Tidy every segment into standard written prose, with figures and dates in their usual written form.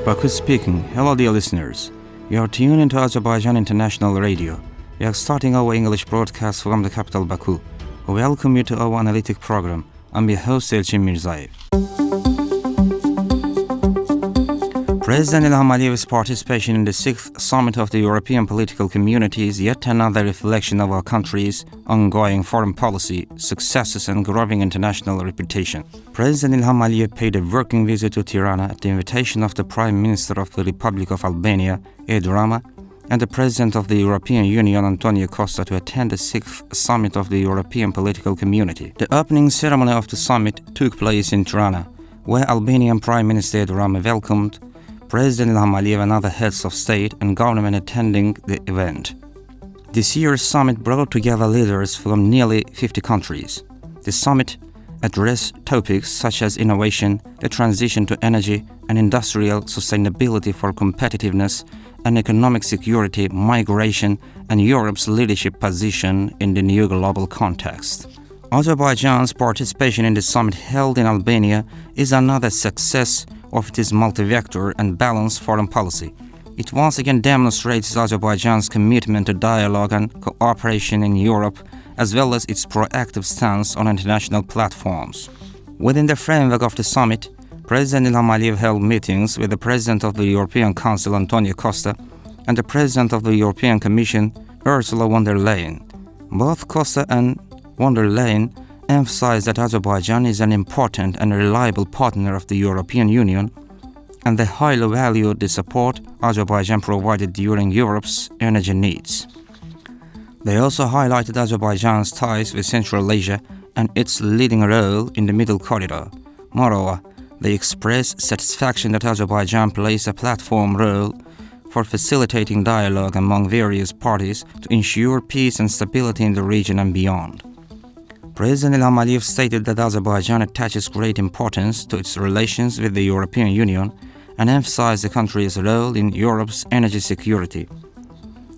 Baku speaking. Hello dear listeners. You are tuned into Azerbaijan International Radio. We are starting our English broadcast from the capital Baku. We welcome you to our analytic program. I'm your host Elçin Mirzaev. President İlham Aliyev's participation in the 6th Summit of the European Political Community is yet another reflection of our country's ongoing foreign policy, successes and growing international reputation. President İlham Aliyev paid a working visit to Tirana at the invitation of the Prime Minister of the Republic of Albania, Edi Rama, and the President of the European Union, Antonio Costa, to attend the 6th Summit of the European Political Community. The opening ceremony of the summit took place in Tirana, where Albanian Prime Minister Edi Rama welcomed President İlham Aliyev and other heads of state and government attending the event. This year's summit brought together leaders from nearly 50 countries. The summit addressed topics such as innovation, the transition to energy and industrial sustainability for competitiveness, and economic security, migration, and Europe's leadership position in the new global context. Azerbaijan's participation in the summit held in Albania is another success of its multi-vector and balanced foreign policy. It once again demonstrates Azerbaijan's commitment to dialogue and cooperation in Europe, as well as its proactive stance on international platforms. Within the framework of the summit, President İlham Aliyev held meetings with the President of the European Council, Antonio Costa, and the President of the European Commission, Ursula von der Leyen. Both Costa and von der Leyen emphasized that Azerbaijan is an important and reliable partner of the European Union, and they highly valued the support Azerbaijan provided during Europe's energy needs. They also highlighted Azerbaijan's ties with Central Asia and its leading role in the Middle Corridor. Moreover, they expressed satisfaction that Azerbaijan plays a platform role for facilitating dialogue among various parties to ensure peace and stability in the region and beyond. President İlham Aliyev stated that Azerbaijan attaches great importance to its relations with the European Union and emphasized the country's role in Europe's energy security.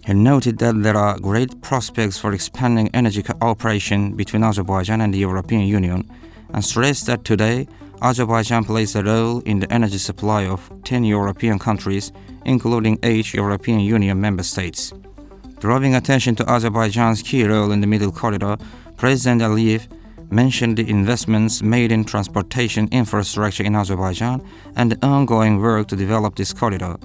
He noted that there are great prospects for expanding energy cooperation between Azerbaijan and the European Union, and stressed that today Azerbaijan plays a role in the energy supply of 10 European countries, including 8 European Union member states. Drawing attention to Azerbaijan's key role in the Middle Corridor, President Aliyev mentioned the investments made in transportation infrastructure in Azerbaijan and the ongoing work to develop this corridor.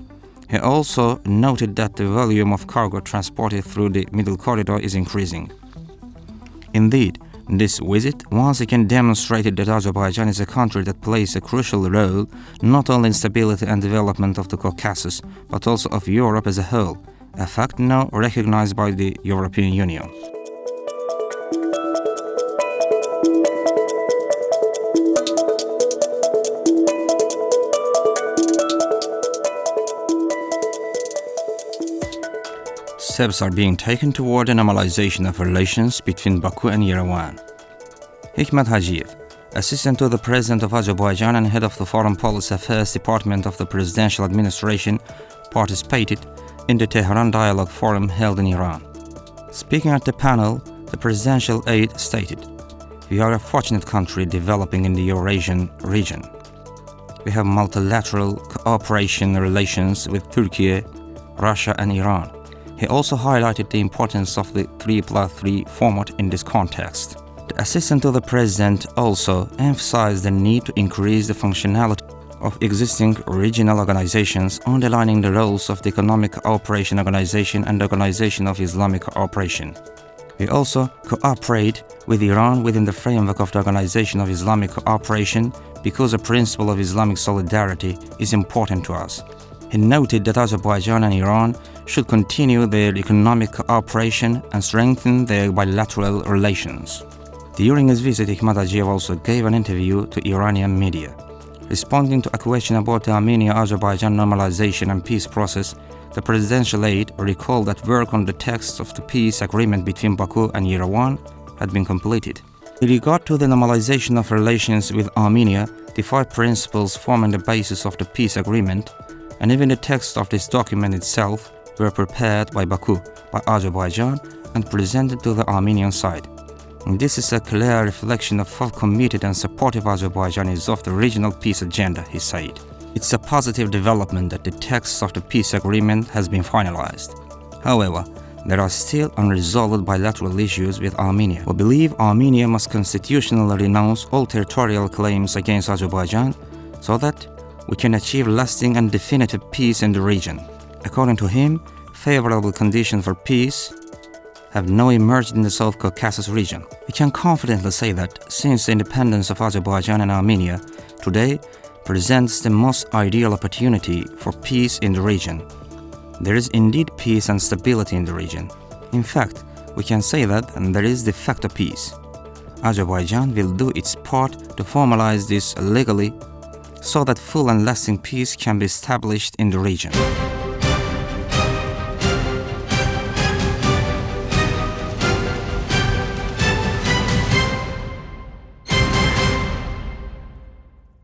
He also noted that the volume of cargo transported through the Middle Corridor is increasing. Indeed, this visit once again demonstrated that Azerbaijan is a country that plays a crucial role not only in stability and development of the Caucasus, but also of Europe as a whole, a fact now recognized by the European Union. Steps are being taken toward a normalization of relations between Baku and Yerevan. Hikmet Hajiyev, Assistant to the President of Azerbaijan and Head of the Foreign Policy Affairs Department of the Presidential Administration, participated in the Tehran Dialogue Forum held in Iran. Speaking at the panel, the presidential aide stated, "We are a fortunate country developing in the Eurasian region. We have multilateral cooperation relations with Turkey, Russia and Iran." He also highlighted the importance of the 3+3 format in this context. The Assistant to the President also emphasized the need to increase the functionality of existing regional organizations, underlining the roles of the Economic Cooperation Organization and the Organization of Islamic Cooperation. We also cooperate with Iran within the framework of the Organization of Islamic Cooperation because the principle of Islamic solidarity is important to us. He noted that Azerbaijan and Iran should continue their economic cooperation and strengthen their bilateral relations. During his visit, Hikmet Hajiyev also gave an interview to Iranian media. Responding to a question about the Armenia-Azerbaijan normalization and peace process, the presidential aide recalled that work on the text of the peace agreement between Baku and Yerevan had been completed. In regard to the normalization of relations with Armenia, the 5 principles forming the basis of the peace agreement, and even the text of this document itself, were prepared by Baku, by Azerbaijan, and presented to the Armenian side. This is a clear reflection of how committed and supportive Azerbaijan is of the regional peace agenda, he said. It's a positive development that the text of the peace agreement has been finalized. However, there are still unresolved bilateral issues with Armenia. We believe Armenia must constitutionally renounce all territorial claims against Azerbaijan so that we can achieve lasting and definitive peace in the region. According to him, favorable conditions for peace have now emerged in the South Caucasus region. We can confidently say that since the independence of Azerbaijan and Armenia, today presents the most ideal opportunity for peace in the region. There is indeed peace and stability in the region. In fact, we can say that there is de facto peace. Azerbaijan will do its part to formalize this legally so that full and lasting peace can be established in the region.